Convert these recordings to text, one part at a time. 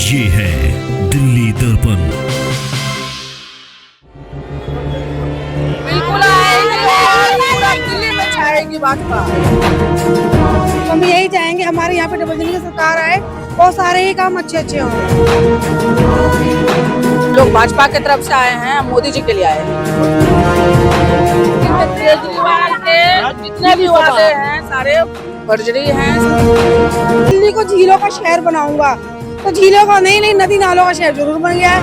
ये है दिल्ली दर्पण। बिल्कुल आएगी और पूरा दिल्ली में छाएगी भाजपा। हम यही चाहेंगे हमारे यहाँ पे डबल इंजन की सरकार आए और सारे ही काम अच्छे अच्छे हों। लोग भाजपा की तरफ से आए हैं, मोदी जी के लिए आए हैं। केजरीवाल के जितने भी वादे हैं सारे फर्जी हैं। दिल्ली को झीलों का शहर बनाऊंगा, तो झीलों का नहीं नदी नालों का शहर जरूर बन गया है।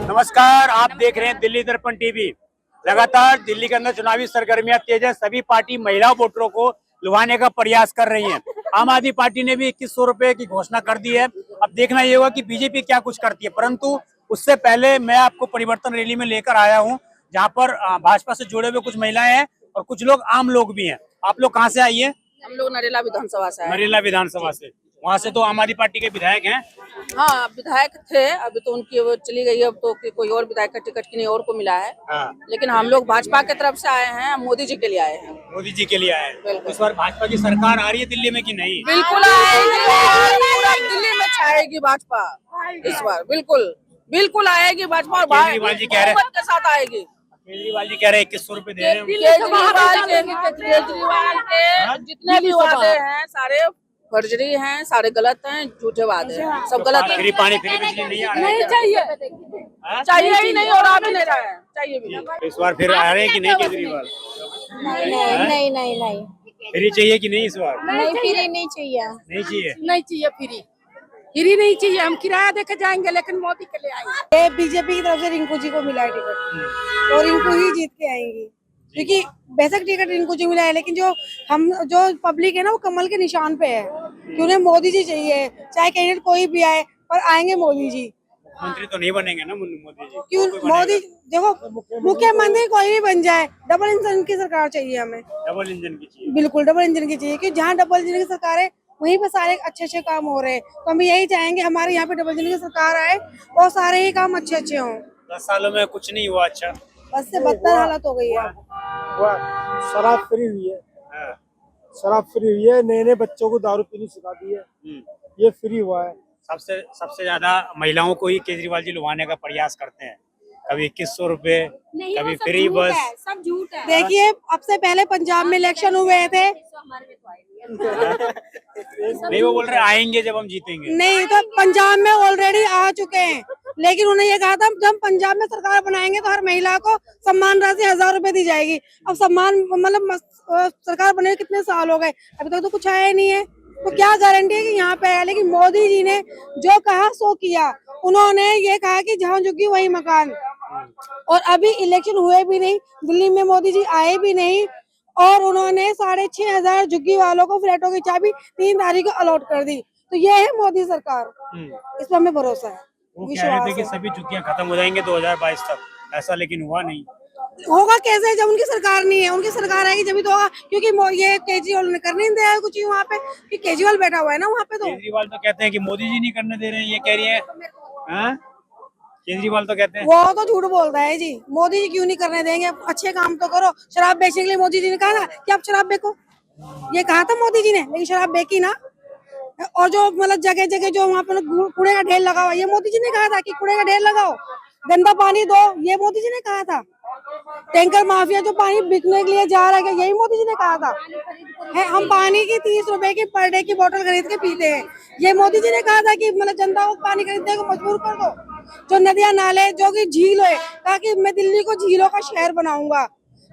नमस्कार, आप देख रहे हैं दिल्ली दर्पण टीवी। लगातार दिल्ली के अंदर चुनावी सरगर्मियां तेज है। सभी पार्टी महिला वोटरों को लुभाने का प्रयास कर रही हैं। आम आदमी पार्टी ने भी 2100 रुपए की घोषणा कर दी है। अब देखना ये होगा कि बीजेपी क्या कुछ करती है। परंतु उससे पहले मैं आपको परिवर्तन रैली में लेकर आया हूं, जहां पर भाजपा से जुड़े हुए कुछ महिलाएं हैं और कुछ लोग आम लोग भी हैं। आप लोग कहाँ से आई है? हम लोग नरेला विधानसभा से आए। नरेला विधानसभा से। वहाँ से तो आम आदमी पार्टी के विधायक हैं। हाँ, विधायक थे, अभी तो उनकी वो चली गई है। अब तो कोई और विधायक का टिकट किन्हीं और को मिला है। हाँ। लेकिन हम लोग भाजपा की तरफ से आए हैं, मोदी जी के लिए आए हैं। मोदी जी के लिए आए हैं। बिल्कुल। इस बार भाजपा की सरकार आ रही है दिल्ली में कि नहीं? बिल्कुल आएगी और पूरा दिल्ली में छाएगी भाजपा इस बार। बिल्कुल आएगी भाजपा। केजरीवाल जी कह रहे हैं बहुमत के साथ आएगी। केजरीवाल जी कह रहे हैं 2100 रुपए दे रहे हैं। केजरीवाल के जितने भी वादे हैं सारे फर्जी हैं, सारे गलत हैं, झूठे वादे हैं, सब गलत है। फ्री पानी फ्री बिजली नहीं आ रहा है? नहीं चाहिए, चाहिए ही नहीं और आ भी नहीं रहा है, चाहिए भी नहीं। तो इस बार फिर आ रहे हैं कि नहीं केजरीवाल? नहीं फ्री चाहिए कि नहीं इस बार? नहीं फ्री नहीं चाहिए। नहीं चाहिए। नहीं चाहिए फ्री नहीं चाहिए। हम किराया देके जाएंगे लेकिन मोदी के लिए आएंगे। ये बीजेपी की तरफ से रिंकू जी को मिला है टिकट और रिंकू ही जीत के आएंगी, क्योंकि बेसिक टिकट रिंकू जी मिला है। लेकिन जो पब्लिक है ना, वो कमल के निशान पे है कि उन्हें मोदी जी चाहिए, चाहे कैंडिडेट कोई भी आए, पर आएंगे मोदी जी। मंत्री तो नहीं बनेंगे ना मोदी जी? क्यों? मोदी देखो, मुख्यमंत्री कोई भी बन जाए, डबल इंजन की सरकार चाहिए हमें। डबल इंजन की चाहिए। बिल्कुल डबल इंजन की चाहिए, क्योंकि जहाँ डबल इंजन की सरकार है वहीं पे सारे अच्छे अच्छे काम हो रहे हैं। तो हम यही चाहेंगे हमारे यहाँ पे डबल इंजन की सरकार आए और सारे ही काम अच्छे अच्छे हों। 10 सालों में कुछ नहीं हुआ अच्छा। बस से बदतर हालत हो गई है। शराब फ्री हुई है। हाँ। शराब फ्री हुई है। नए बच्चों को दारू पीनी सिखा दी है। ये फ्री हुआ है। सबसे ज्यादा महिलाओं को ही केजरीवाल जी लुभाने का प्रयास करते हैं। कभी 2100 रुपए, कभी फ्री बस। सब झूठ है। देखिए, अब से पहले पंजाब में इलेक्शन हुए थे। नहीं, वो बोल रहे आएंगे जब हम जीतेंगे। नहीं, तो पंजाब में ऑलरेडी आ चुके हैं। लेकिन उन्हें ये कहा था जब पंजाब में सरकार बनाएंगे तो हर महिला को सम्मान राशि 1000 रुपए दी जाएगी। अब सम्मान मतलब सरकार बने कितने साल हो गए, अभी तक तो कुछ आया ही नहीं है। तो क्या गारंटी है कि यहाँ पे है? लेकिन मोदी जी ने जो कहा सो किया। उन्होंने ये कहा कि जहाँ झुकी वही मकान। और अभी इलेक्शन हुए भी नहीं, दिल्ली में मोदी जी आए भी नहीं, और उन्होंने 6500 झुग्गी वालों को फ्लैटों की चाबी 3 तारीख को अलॉट कर दी। तो ये है मोदी सरकार, इस पर हमें भरोसा है, वो कह रहे थे विश्वास कि है। सभी झुग्गियां खत्म हो जाएंगे 2022 तक, ऐसा लेकिन हुआ नहीं। होगा कैसे जब उनकी सरकार नहीं है? उनकी सरकार आएगी जब तो होगा, क्योंकि ये केजरीवाल ने करने नहीं दिया है कुछ ही वहाँ पे, कि केजरीवाल बैठा हुआ है ना वहाँ पे। तो केजरीवाल तो कहते हैं कि मोदी जी नहीं करने दे रहे हैं, ये कह रही है। हाँ? केजरीवाल तो कहते हैं। वो तो झूठ बोलता है जी। मोदी जी क्यों नहीं करने देंगे? अच्छे काम तो करो। शराब बेचने के लिए मोदी जी ने कहा ना कि आप शराब बेचो, ये कहा था मोदी जी ने, लेकिन शराब बेची ना। और जो मतलब जगह जगह जो वहाँ पे कूड़े का ढेर लगा हुआ, ये मोदी जी ने कहा था कि कूड़े का ढेर लगाओ, गंदा पानी दो, ये मोदी जी ने कहा था। टैंकर माफिया जो पानी बिकने के लिए जा रहा है, यही मोदी जी ने कहा था। हम पानी की 30 रुपए की पर डे की बोतल खरीद के पीते हैं, ये मोदी जी ने कहा था कि मतलब जनता को पानी खरीदने को मजबूर कर दो। जो नदियां नाले, जो कि झील है, कहा कि मैं दिल्ली को झीलों का शहर बनाऊंगा,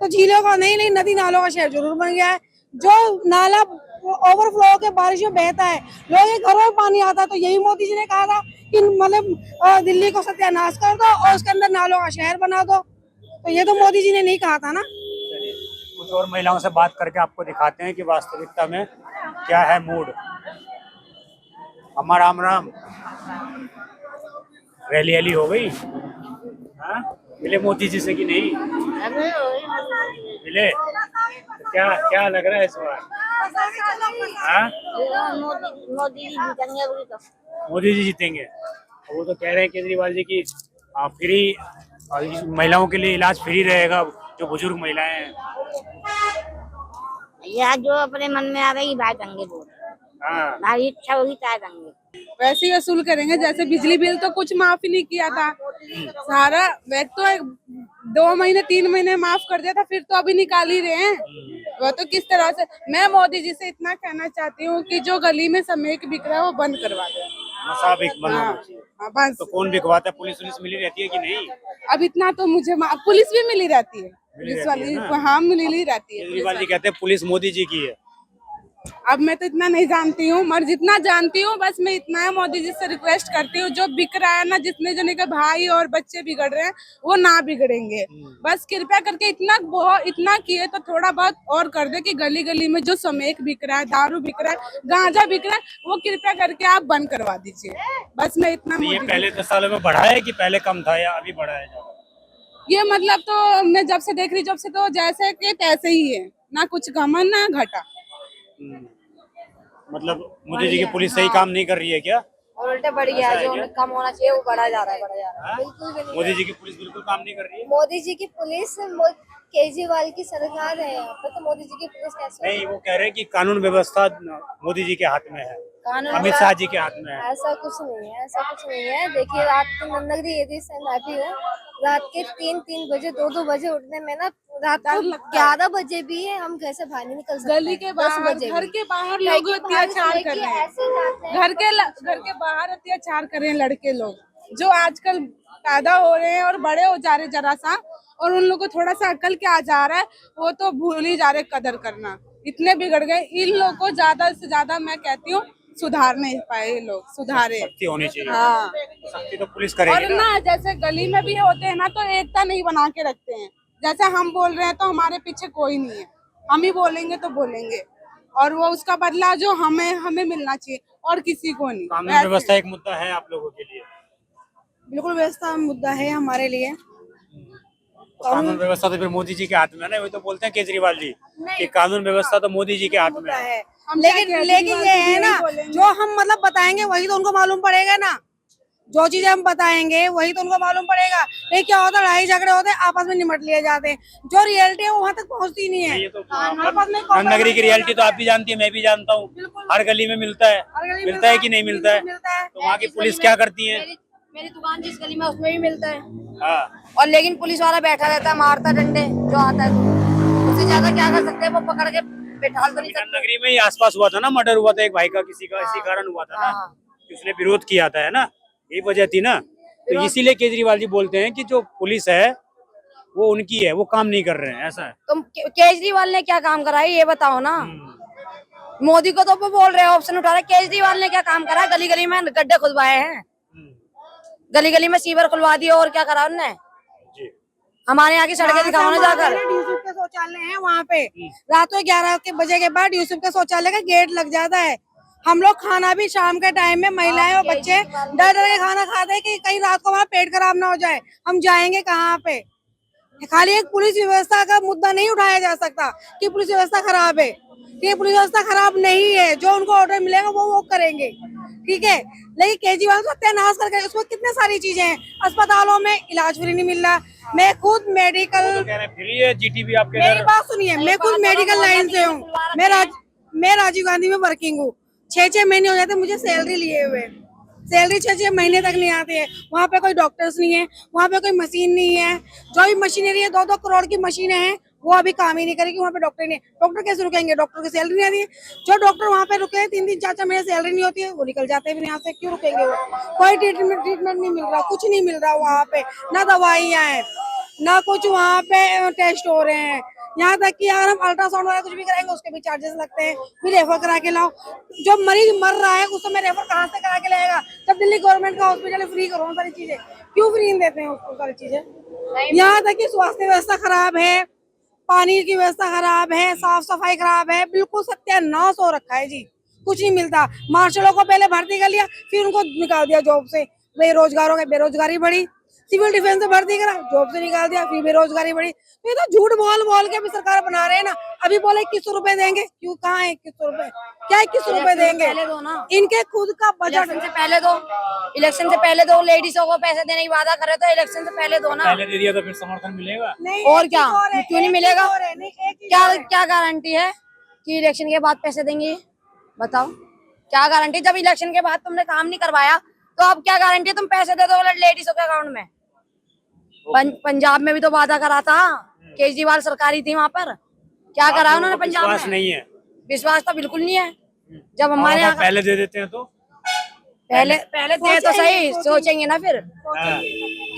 तो झीलों का नहीं नदी नालों का शहर जरूर बन गया है। जो नाला ओवरफ्लो के बारिश में बहता है, लोगों के घरों में पानी आता है, तो यही मोदी जी ने कहा था कि मतलब दिल्ली को सत्यानाश कर दो और उसके अंदर नालों का शहर बना दो। तो ये तो मोदी जी ने नहीं कहा था ना। कुछ और महिलाओं से बात करके आपको दिखाते हैं कि वास्तविकता में क्या है मूड। अम्मा राम राम। रैली हो गई? हाँ? मिले मोदी जी से कि नहीं मिले? तो क्या लग रहा है इस बार? हाँ? मोदी जी जीतेंगे अभी तो। मोदी जी जीतेंगे। वो तो कह रहे हैं केजरीवाल जी की फ्री महिलाओं के लिए इलाज फ्री रहेगा, जो बुजुर्ग महिलाएं हैं। या जो अपने मन में आ रही भाई दंगे बोल। हाँ। हमारी इच्छा होगी चाय देंगे। वैसे ही वसूल करेंगे जैसे बिजली बिल तो कुछ माफ ही नहीं किया था सारा। एक तो 2 महीने 3 महीने माफ कर दिया था, फिर तो अभी निकाल ही रहे हैं। वो तो किस तरह से, मैं मोदी जी से इतना कहना चाहती हूँ कि जो गली में समेक बिक रहा है वो बंद करवा दे। नशा भी बंद होना चाहिए। हाँ, बस। तो कौन बिकवाता है? पुलिस मिली रहती है कि नहीं? अब इतना तो मुझे पुलिस भी मिली रहती है, मिली पुलिस रहती है वाली ना? हाँ मिली रहती है पुलिस केजरीवाल जी वाली। कहते हैं पुलिस मोदी जी की है। अब मैं तो इतना नहीं जानती हूँ, मगर जितना जानती हूँ बस मैं इतना है, मोदी जी से रिक्वेस्ट करती हूँ जो बिक रहा है ना, जितने जने के भाई और बच्चे बिगड़ रहे हैं वो ना बिगड़ेंगे। बस कृपया करके इतना किए तो थोड़ा बहुत और कर दे कि गली गली में जो समेक बिक रहा है, दारू बिक रहा है, गांजा बिक रहा है, वो कृपया करके आप बंद करवा दीजिए। बस मैं इतना तो ये मोदी जी- पहले 10 सालों में बढ़ा है कि पहले कम था या अभी बढ़ा है ज्यादा? ये मतलब तो मैं जब से देख रही, जब से तो जैसे कि तैसे ही है, ना कुछ कमा ना घटा। मतलब मोदी जी की पुलिस सही काम नहीं कर रही है क्या? और उल्टे बढ़ गया है, जो कम होना चाहिए वो बढ़ा जा रहा है, बढ़ा जा रहा है। हाँ? बिल्कुल भी नहीं। मोदी जी की पुलिस बिल्कुल काम नहीं कर रही है। मोदी जी की पुलिस केजरीवाल की सरकार है, यहाँ पे तो मोदी जी की पुलिस कैसे नहीं, वो कह रहे हैं कि कानून व्यवस्था मोदी जी के हाथ में है, कानून अमित शाह जी के हाथ में है। ऐसा कुछ नहीं है, ऐसा कुछ नहीं है। देखिए रात को नंदनगरी एरिया से मैं भी हूँ, रात के 3-3 बजे 2-2 बजे उठने में ना, रात को 11 बजे भी है, हम घर से बाहर नहीं निकल सकते। गली के 10 बाहर, बजे घर भी। के बाहर घर लोग के बाहर अत्याचार कर रहे हैं, ऐसे जाते हैं। घर के बाहर अत्याचार कर रहे हैं लड़के लोग जो आजकल पैदा हो रहे हैं और बड़े हो जा रहे जरा सा, और उन लोगों को थोड़ा सा अकल क्या आ जा रहा है, वो तो भूल ही जा रहे कदर करना। इतने बिगड़ गए, इन लोगों को ज्यादा से ज्यादा मैं कहती हूँ सुधार नहीं पाए, ये लोग सुधारे। सख्ती होनी चाहिए। हाँ, सख्ती तो पुलिस और करेगी ना। ना जैसे गली में भी होते हैं ना तो एकता नहीं बना के रखते हैं। जैसे हम बोल रहे हैं तो हमारे पीछे कोई नहीं है, हम ही बोलेंगे तो बोलेंगे, और वो उसका बदला जो हमें मिलना चाहिए और किसी को नहीं। कानून वैसे- व्यवस्था एक मुद्दा है आप लोगों के लिए? बिल्कुल व्यवस्था मुद्दा है हमारे लिए। तो कानून व्यवस्था तो फिर मोदी जी के हाथ में है ना। वही तो बोलते हैं केजरीवाल जी कि कानून व्यवस्था तो मोदी जी के हाथ में है। लेकिन ये है ना, जो हम मतलब बताएंगे वही तो उनको मालूम पड़ेगा ना। जो चीजें हम बताएंगे वही तो उनको मालूम पड़ेगा। नहीं क्या होता है, लड़ाई झगड़े होते हैं, आपस में निमट लिए जाते हैं, जो रियलिटी है वो वहाँ तक पहुँचती नहीं है। ये तो आपस में नगरी की रियलिटी तो आप भी जानती है, मैं भी जानता हूँ। हर गली में मिलता है, मिलता है कि नहीं मिलता है? तो वहाँ की पुलिस क्या करती है? मेरी दुकान जिस गली में उसमें भी मिलता है, हाँ, और लेकिन पुलिस वाला बैठा रहता है, मारता डंडे जो आता है, उससे ज्यादा क्या कर सकते हैं, वो पकड़ के बैठा तो नहीं सकते। नगरी में ही आसपास हुआ था ना, मर्डर हुआ था एक भाई का, किसी का इसी कारण हुआ था ना, कि उसने विरोध किया था, है ना, यही वजह थी ना। तो इसीलिए केजरीवाल जी बोलते हैं कि जो पुलिस है वो उनकी है, वो काम नहीं कर रहे हैं, ऐसा है। तुम केजरीवाल ने क्या काम करा है ये बताओ ना। मोदी को तो वो बोल रहे हैं, ऑप्शन उठा रहे हैं, केजरीवाल ने क्या काम करा है? गली गली में गड्ढे खुदवाए हैं, गली गली में सीवर खुलवा दिए, और क्या करा उनने? जी। हमारे यहाँ की सड़कें दिखाओ ना जाकर। यूसुफ के शौचालय है वहाँ पे, रात को 11 बजे के बाद यूसुफ के शौचालय का गेट लग जाता है। हम लोग खाना भी शाम के टाइम में महिलाएं और बच्चे डर डर के खाना खाते हैं कि कहीं रात को वहाँ पेट खराब ना हो जाए, हम जाएंगे कहाँ पे। खाली एक पुलिस व्यवस्था का मुद्दा नहीं उठाया जा सकता कि पुलिस व्यवस्था खराब है। ये पुलिस व्यवस्था खराब नहीं है, जो उनको ऑर्डर मिलेगा वो करेंगे, ठीक है। लेकिन केजरीवाल सत्यानाश करके, उसमें कितने सारी चीजें हैं, अस्पतालों में इलाज फ्री नहीं मिल रहा। मैं खुद मेडिकल, फ्री है जीटीबी आपके मेरी इधर? बात सुनिए, मैं खुद मेडिकल लाइन से हूँ, मैं राजीव गांधी में वर्किंग हूँ। 6-6 महीने हो जाते मुझे सैलरी लिए हुए, सैलरी 6-6 महीने तक नहीं आती है। वहाँ पे कोई डॉक्टर्स नहीं है, वहाँ पे कोई मशीन नहीं है, जो भी मशीनरी है 2-2 करोड़ की मशीनें हैं, वो अभी काम ही नहीं करेगी। वहाँ पे डॉक्टर नहीं, डॉक्टर कैसे रुकेंगे? डॉक्टर की सैलरी नहीं आती है। जो डॉक्टर वहाँ पे रुके 3-3 4-4 महीने सैलरी नहीं होती है, वो निकल जाते हैं, फिर यहाँ से क्यों रुकेंगे? वो कोई ट्रीटमेंट नहीं मिल रहा, कुछ नहीं मिल रहा वहाँ पे, ना दवाइयाँ हैं ना कुछ वहाँ पे टेस्ट हो रहे हैं। यहाँ तक कि अगर हम अल्ट्रासाउंड वगैरह कुछ भी कराएंगे उसके भी चार्जेस लगते हैं, फिर रेफर करा के लाओ। जो मरीज मर रहा है उसको मैं रेफर कहाँ से करा के लाएगा? जब दिल्ली गवर्नमेंट का हॉस्पिटल फ्री करो सारी चीजें, क्यों फ्री नहीं देते हैं उसको सारी चीजें? यहाँ तक कि स्वास्थ्य व्यवस्था खराब है, पानी की व्यवस्था खराब है, साफ सफाई खराब है, बिल्कुल सत्यानाश हो रखा है जी। कुछ नहीं मिलता। मार्शलों को पहले भर्ती कर लिया, फिर उनको निकाल दिया जॉब से, बेरोजगार हो गए, बेरोजगारी बढ़ी। सिविल डिफेंस में भर्ती करा, जॉब से निकाल दिया, फिर बेरोजगारी बढ़ी। तो ये तो झूठ बोल के भी सरकार बना रहे हैं ना। अभी बोले 2100 रुपए देंगे, क्यों? कहाँ है 2100 रुपए? क्या 2100 रुपए देंगे? इनके खुद का बजट इलेक्शन से पहले दो, इलेक्शन से पहले दो, लेडीजों को पैसे देने की वादा करे तो इलेक्शन से पहले दो ना। पहले दे दिया तो फिर समर्थन मिलेगा? नहीं, और क्या, क्यों नहीं मिलेगा? नहीं, एक चीज और है। क्या गारंटी है कि इलेक्शन के बाद पैसे देंगे? बताओ। क्या गारंटी? जब इलेक्शन के बाद तुमने काम नहीं करवाया तो अब क्या गारंटी? तुम पैसे दे दो लेडीजों के अकाउंट में। पंजाब में भी तो वादा करा था, केजरीवाल सरकारी थी वहां पर, क्या करा उन्होंने पंजाब में? विश्वास नहीं है? विश्वास तो बिल्कुल नहीं है। जब हमारे यहाँ पहले दे देते हैं तो पहले दे तो सही, सोचेंगे ना फिर,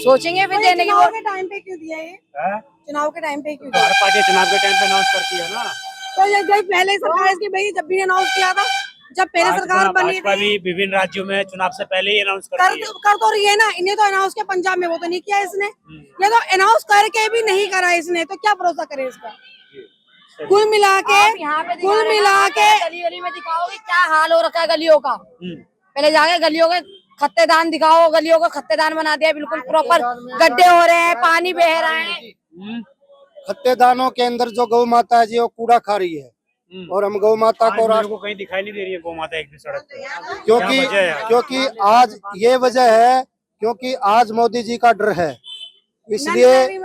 सोचेंगे फिर देने की। चुनाव के टाइम पे क्यों दिया ये? चुनाव के टाइम पे क्यों दिया? हर पार्टी चुनाव के टाइम पे अनाउंस करती है ना। तो ये जब पहले सरकार इसकी भाई जब भी अनाउंस किया था, जब पहले सरकार बनी भाजपा थी, भी विभिन्न राज्यों में चुनाव से पहले ही अनाउंस करती है। कर तो रही है ना। इन्हें तो अनाउंस किया पंजाब में, वो तो नहीं किया इसने। ये तो अनाउंस करके भी नहीं करा इसने, तो क्या भरोसा करे इसका? कुल मिला के गली गली में दिखाओ कि क्या हाल हो रखा है गलियों का। पहले जाके गलियों के खत्तेदान दिखाओ, गलियों को खत्तेदान बना दिया बिल्कुल प्रॉपर, गड्ढे हो रहे हैं, पानी बह रहा है। खत्तेदानों के अंदर जो गौ माता है जी वो कूड़ा खा रही है, और हम गौ माता को मेरे को कहीं दिखाई नहीं दे रही है गौ माता एक भी सड़क पे। क्योंकि आज ये वजह है, क्योंकि आज मोदी जी का डर है, इसलिए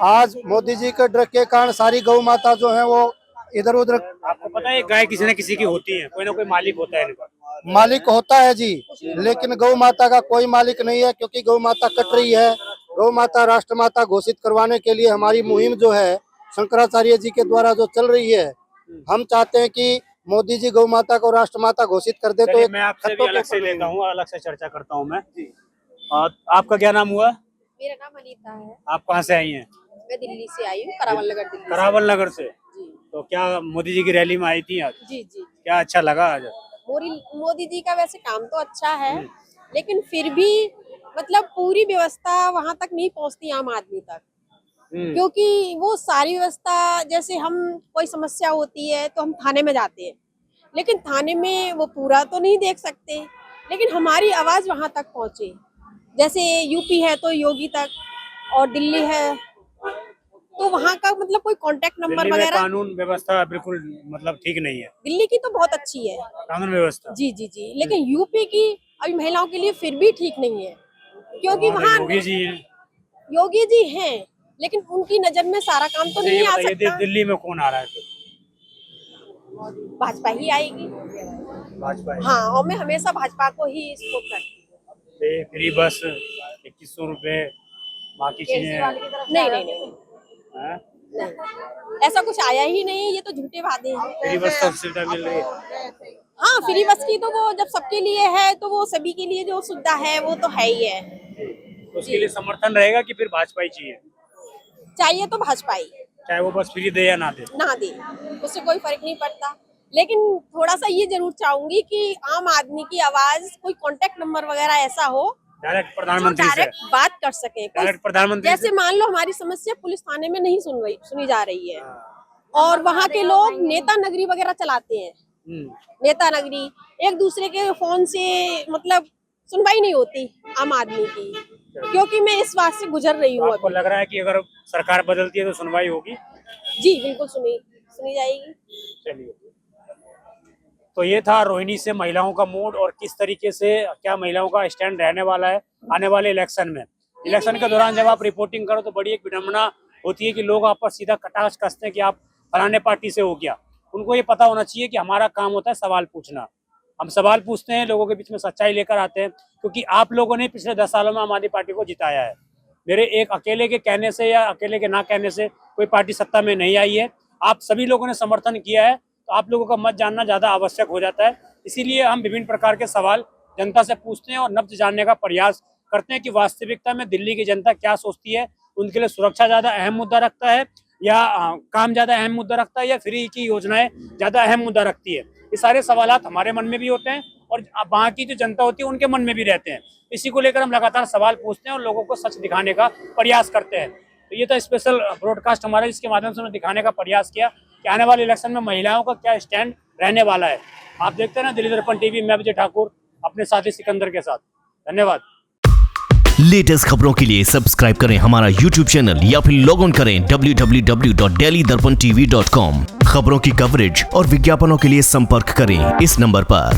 आज मोदी जी के डर के कारण सारी गौ माता जो है वो इधर उधर। आपको पता है गाय किसी न किसी की होती है, कोई ना कोई मालिक होता है इनका। मालिक होता है जी, लेकिन गौ माता का कोई मालिक नहीं है, क्योंकि गौ माता कट रही है। गौ माता राष्ट्र माता घोषित करवाने के लिए हमारी मुहिम जो है शंकराचार्य जी के द्वारा जो चल रही है, हम चाहते हैं कि मोदी जी गौ माता को राष्ट्र माता घोषित कर दे। तो मैं आपसे भी अलग से लेता हूँ, अलग से चर्चा करता हूँ मैं। और आपका क्या नाम हुआ? मेरा नाम अनीता है। आप कहाँ से आई हैं? मैं दिल्ली से आई हूँ, करावल नगर दिल्ली से। करावल नगर से। जी तो क्या मोदी जी की रैली में आई थी आज? जी जी। क्या अच्छा लगा आज? मोदी जी का वैसे काम तो अच्छा है, लेकिन फिर भी मतलब पूरी व्यवस्था वहां तक नहीं पहुंचती आम आदमी तक, क्योंकि वो सारी व्यवस्था, जैसे हम कोई समस्या होती है तो हम थाने में जाते हैं, लेकिन थाने में वो पूरा तो नहीं देख सकते, लेकिन हमारी आवाज वहां तक पहुंचे। जैसे यूपी है तो योगी तक, और दिल्ली है तो वहाँ का मतलब कोई कांटेक्ट नंबर वगैरह। कानून व्यवस्था बिल्कुल मतलब ठीक नहीं है। दिल्ली की तो बहुत अच्छी है कानून व्यवस्था। जी जी जी, लेकिन यूपी की अभी महिलाओं के लिए फिर भी ठीक नहीं है, क्योंकि वहाँ योगी जी हैं, लेकिन उनकी नजर में सारा काम तो नहीं आ सकता। दिल्ली में कौन आ रहा है फिर? भाजपा ही आएगी। भाजपा? हाँ, और मैं हमेशा भाजपा को ही सपोर्ट करती हूँ। फ्री बस 2100 रुपए, बाकी चीजें नहीं, ऐसा कुछ आया ही नहीं, ये तो झूठे वादे हैं। फ्री बस तो सुविधा मिल रही है। हाँ, फ्री बस की तो वो जब सबके लिए है तो वो सभी के लिए जो सुविधा है वो तो है ही है। तो उसके लिए समर्थन रहेगा कि फिर भाजपा ही चाहिए? चाहिए तो भाजपा ही, चाहे वो बस फ्री दे या ना दे। उससे कोई फर्क नहीं पड़ता, लेकिन थोड़ा सा ये जरूर चाहूंगी कि आम आदमी की आवाज, कोई कांटेक्ट नंबर वगैरह ऐसा हो, डायरेक्ट प्रधानमंत्री से बात कर सके। डायरेक्ट प्रधानमंत्री जैसे मान लो हमारी समस्या पुलिस थाने में नहीं सुनी जा रही है, और वहाँ के लोग नेता नगरी वगैरह चलाते हैं, नेता नगरी एक दूसरे के फोन से मतलब सुनवाई नहीं होती आम आदमी की, क्योंकि मैं इस बात से गुजर रही हूँ। आपको लग रहा है कि अगर सरकार बदलती है तो सुनवाई होगी? जी बिल्कुल सुनी जाएगी। चलिए, तो ये था रोहिणी से महिलाओं का मूड, और किस तरीके से क्या महिलाओं का स्टैंड रहने वाला है आने वाले इलेक्शन में। इलेक्शन के दौरान जब आप रिपोर्टिंग करो तो बड़ी एक विडम्बना होती है कि लोग आप पर सीधा कटाक्ष कसते हैं कि आप फलाने पार्टी से हो गया। उनको ये पता होना चाहिए कि हमारा काम होता है सवाल पूछना। हम सवाल पूछते हैं, लोगों के बीच में सच्चाई लेकर आते हैं, क्योंकि आप लोगों ने पिछले 10 सालों में आम आदमी पार्टी को जिताया है। मेरे एक अकेले के कहने से या अकेले के ना कहने से कोई पार्टी सत्ता में नहीं आई है। आप सभी लोगों ने समर्थन किया है, तो आप लोगों का मत जानना ज़्यादा आवश्यक हो जाता है। इसीलिए हम विभिन्न प्रकार के सवाल जनता से पूछते हैं और नब्ज जानने का प्रयास करते हैं कि वास्तविकता में दिल्ली की जनता क्या सोचती है। उनके लिए सुरक्षा ज़्यादा अहम मुद्दा रखता है, या काम ज़्यादा अहम मुद्दा रखता है, या फ्री की योजनाएं ज़्यादा अहम मुद्दा रखती है। ये सारे सवालात हमारे मन में भी होते हैं और वहाँ की जो जनता होती है उनके मन में भी रहते हैं। इसी को लेकर हम लगातार सवाल पूछते हैं और लोगों को सच दिखाने का प्रयास करते हैं। तो ये तो स्पेशल ब्रॉडकास्ट हमारा, जिसके माध्यम से उन्हें दिखाने का प्रयास किया कि आने वाले इलेक्शन में महिलाओं का क्या स्टैंड रहने वाला है। आप देखते हैं ना दिल्ली दर्पण टीवी, मैं विजय ठाकुर अपने साथी सिकंदर के साथ। धन्यवाद। लेटेस्ट खबरों के लिए सब्सक्राइब करें हमारा YouTube चैनल या फिर लॉग ऑन करें www.delhidarpantv.com। खबरों की कवरेज और विज्ञापनों के लिए संपर्क करें इस नंबर पर।